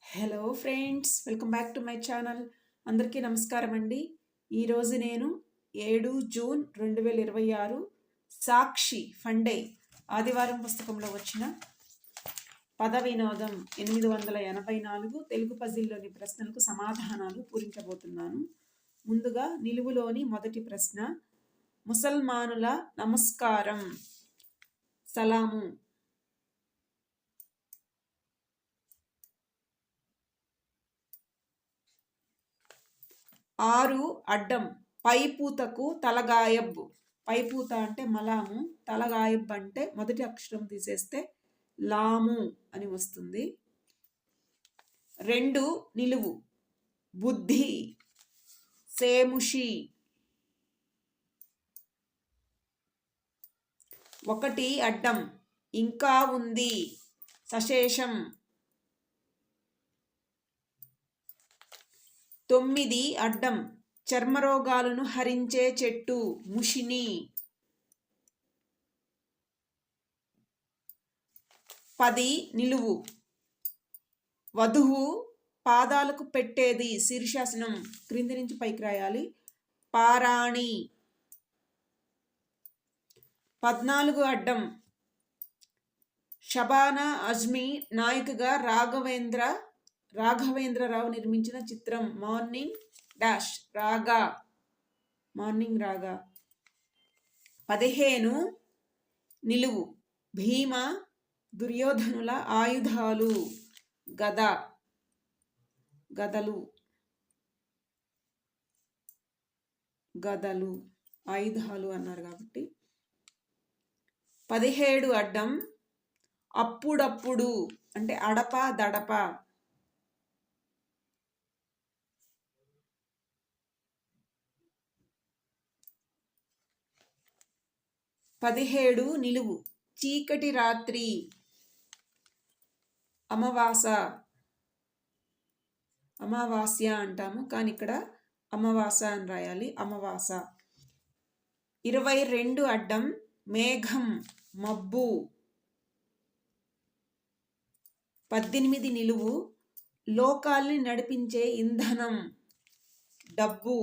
Hello friends, welcome back to my channel. అందరికీ నమస్కారం అండి. ఈరోజు నేను 7 జూన్ 2026 సాక్షి ఫండే ఆదివారం పుస్తకంలో వచ్చిన పద వినోదం 884 తెలుగు పజిల్లోని ప్రశ్నలకు సమాధానాలు పూరించబోతున్నాను. ముందుగా నిలువులోని మొదటి ప్రశ్న, ముసల్మానుల నమస్కారం సలాము. 6 అడ్డం, పైపూతకు తలగాయబ్. పైపూత అంటే మలాము, తలగాయబ్ అంటే మొదటి అక్షరం తీసేస్తే లాము అని వస్తుంది. 2 నిలువు, బుద్ధి సేముషి. 1 అడ్డం, ఇంకా ఉంది సశేషం. 9 అడ్డం, చర్మరోగాలను హరించే చెట్టు ముషిని. 10 నిలువు, వధువు పాదాలకు పెట్టేది శీర్షాసనం, క్రింది నుంచి పైకి రాయాలి, పారాణి. 14 అడ్డం, షబానా అజ్మీ నాయకుగా రాఘవేంద్రరావు నిర్మించిన చిత్రం మార్నింగ్ డాష్ రాగా, మార్నింగ్ రాగా. 15 నిలువు, భీమ దుర్యోధనుల ఆయుధాలు గద, గదలు గదలు ఆయుధాలు అన్నారు కాబట్టి. 17 అడ్డం, అప్పుడప్పుడు అంటే అడప దడప. 17 నిలువు, చీకటి రాత్రి అమావాస్య అంటాము, కానీ ఇక్కడ అమావాస అని రాయాలి, అమావాస. 22 అడ్డం, మేఘం మబ్బు. 18 నిలువు, లోకాల్ని నడిపించే ఇంధనం డబ్బు.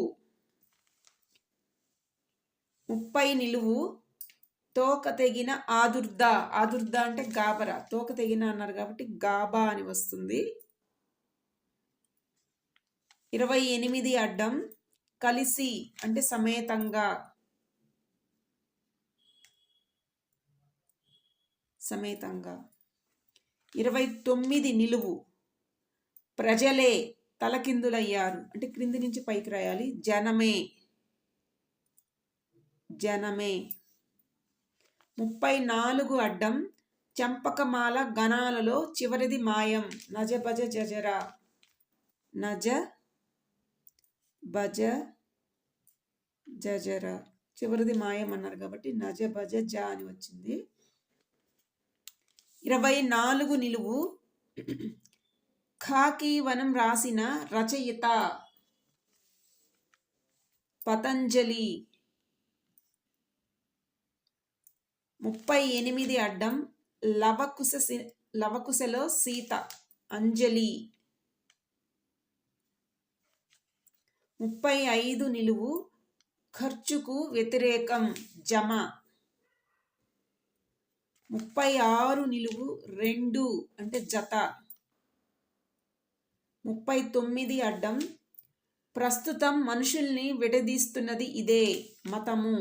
30 నిలువు, తోక తెగిన ఆదుర్ద. ఆదుర్ద అంటే గాబరా, తోక తెగిన అన్నారు కాబట్టి గాబా అని వస్తుంది. 28 అడ్డం, కలిసి అంటే సమేతంగా, సమేతంగా. 29 నిలువు, ప్రజలే తలకిందులయ్యారు అంటే క్రింది నుంచి పైకి రాయాలి, జనమే, జనమే. 34 అడ్డం, చంపకమాల గణాలలో చివరిది మాయం, నజ భజ జజరా. నజ భజ జజరా, చివరిది మాయం అన్నారు కాబట్టి నజ భజ జ అని వచ్చింది. 24 నిలువు, ఖాకీ వనం రాసిన రచయిత పతంజలి. 38 అడ్డం, లవకుశలో సీత అంజలి. 35 నిలువు, ఖర్చుకు వ్యతిరేకం జమ. 36 నిలువు, 2 అంటే జత. 39 అడ్డం, ప్రస్తుతం మనుషుల్ని విడదీస్తున్నది ఇదే మతము.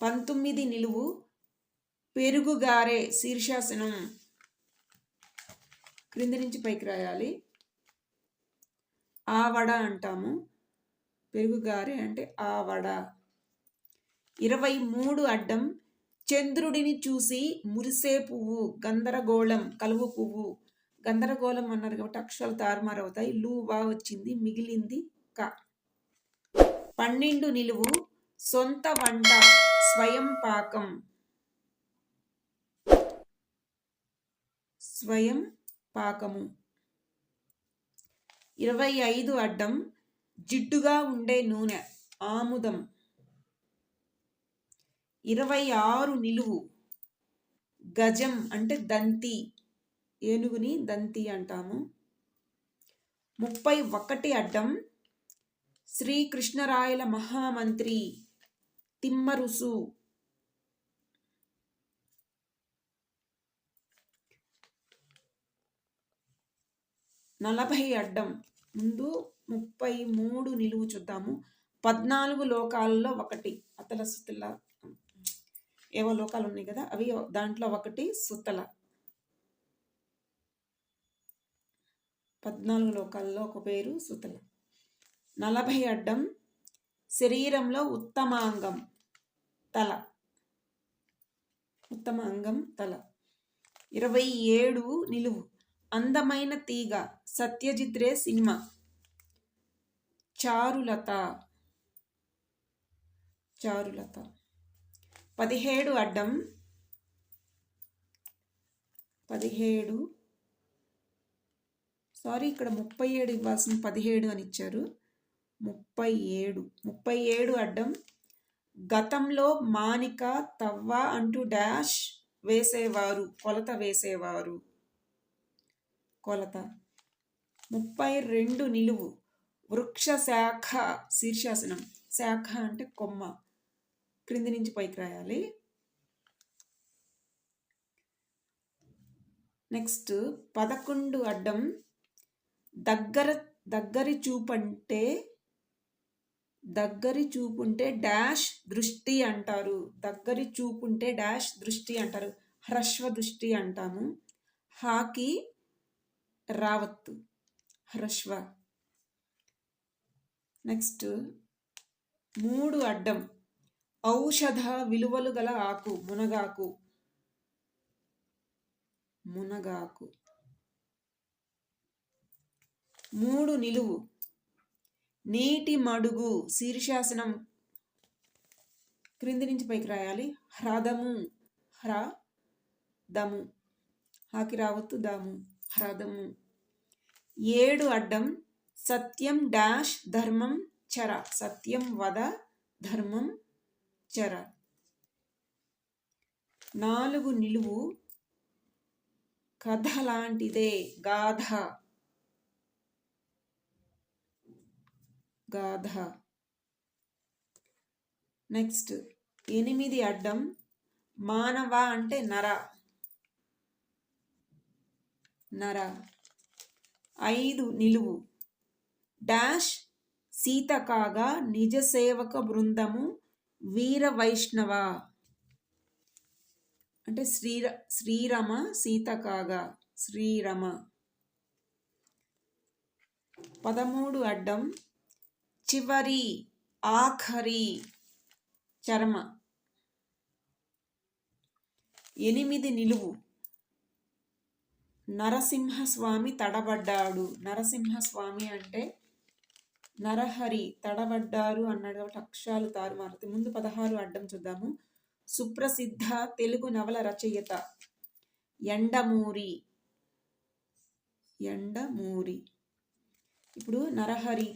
19 నిలువు, పెరుగుగారే శీర్షాసనం, క్రింది నుంచి పైకి రాయాలి, ఆవడ అంటాము, పెరుగుగారే అంటే ఆవడ. 23 అడ్డం, చంద్రుడిని చూసి మురిసే పువ్వు గందరగోళం, కలువు పువ్వు. గందరగోళం అన్నారు కాబట్టి అక్షరాలు తారుమారవుతాయి, లు వా వచ్చింది, మిగిలింది క. 12 నిలువు, సొంత వంట స్వయం పాకం, స్వయం పాకము. 25 అడ్డం, జిడ్డుగా ఉండే నూనె ఆముదం. 26 నిలువు, గజం అంటే దంతి, ఏనుగుని దంతి అంటాము. 31 అడ్డం శ్రీకృష్ణరాయల మహామంత్రి తిమ్మరుసు. 40 అడ్డం. ముందు 33 నిలువు చూద్దాము. 14 లోకాలలో ఒకటి అతల సుతల ఏవో లోకాలు ఉన్నాయి కదా, అవి దాంట్లో ఒకటి సుతల. 14 లోకాల్లో ఒక పేరు సుతల. 40 అడ్డం శరీరంలో ఉత్తమాంగం తల. ఉత్తమ అంగం తల. 27 నిలువు అందమైన తీగ సత్యజిత్ రే సినిమా. చారులత. 17 అడ్డం 17 సారీ ఇక్కడ 37 ఇవ్వాల్సిన 17 అని ఇచ్చారు. 37 అడ్డం గతంలో మానిక తవ్వ అంటూ డాష్ వేసేవారు, కొలత వేసేవారు. కొలత. 32 నిలువు వృక్ష శాఖ శీర్షాసనం. శాఖ అంటే కొమ్మ, క్రింది నుంచి పైకి రాయాలి. నెక్స్ట్ 11 అడ్డం దగ్గరి చూపుంటే డాష్ దృష్టి అంటారు. దగ్గరి చూపుంటే డాష్ దృష్టి అంటారు. హ్రస్వ దృష్టి అంటాము. హాకి రావత్తు హ్రస్వ. నెక్స్ట్ 3 అడ్డం ఔషధ విలువలు గల ఆకు మునగాకు. 3 నిలువు నీటి మడుగు శీర్షాసనం, క్రింది నుంచి పైకి రాయాలి. హ్రదము. హ్రదము. హాకి రావత్తు దాము. హ్రదము. 7 అడ్డం సత్యం డాష్ ధర్మం చర. సత్యం వద ధర్మం చర. 4 నిలువు కథ లాంటిదే గాథ. గాథ. నెక్స్ట్ 8 అడ్డం మానవ అంటే నర. 5 నిలువు డాష్ సీత కాగా నిజ సేవక బృందము వీర వైష్ణవ అంటే శ్రీరమ. సీత కాగా శ్రీరమ. 13 అడ్డం చివరి ఆఖరి చర్మ. 8 నిలువు నరసింహస్వామి తడబడ్డాడు. నరసింహస్వామి అంటే నరహరి తడబడ్డారు అన్నాడు కాబట్టి అక్షరాలు తారుమారుతాయి. ముందు 16 అడ్డం చూద్దాము. సుప్రసిద్ధ తెలుగు నవల రచయిత యండమూరి. ఇప్పుడు నరహరి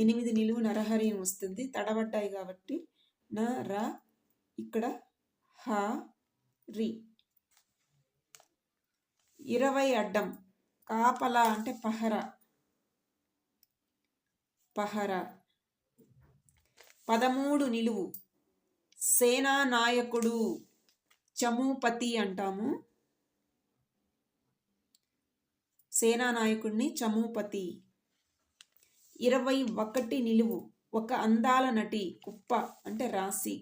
8 నిలువు నరహరి వస్తుంది. తడబడ్డాయి కాబట్టి నర, ఇక్కడ హరి. 20 అడ్డం కాపలా అంటే పహర. 13 నిలువు సేనా నాయకుడు చమూపతి అంటాము. సేనా నాయకుడిని చమూపతి. 21 నిలువు ఒక అందాల నటి కుప్ప అంటే రాశి.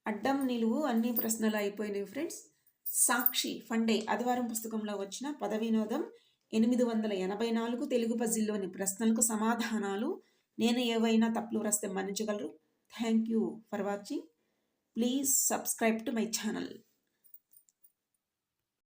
అడ్డం నిలువు అన్ని ప్రశ్నలు అయిపోయినాయి ఫ్రెండ్స్. సాక్షి ఫండే ఆదివారం పుస్తకంలో వచ్చిన పద వినోదం 884 తెలుగు పజిల్లోని ప్రశ్నలకు సమాధానాలు. నేను ఏవైనా తప్పులు రాస్తే మన్నించగలరు. Thank you for watching. Please subscribe to my channel.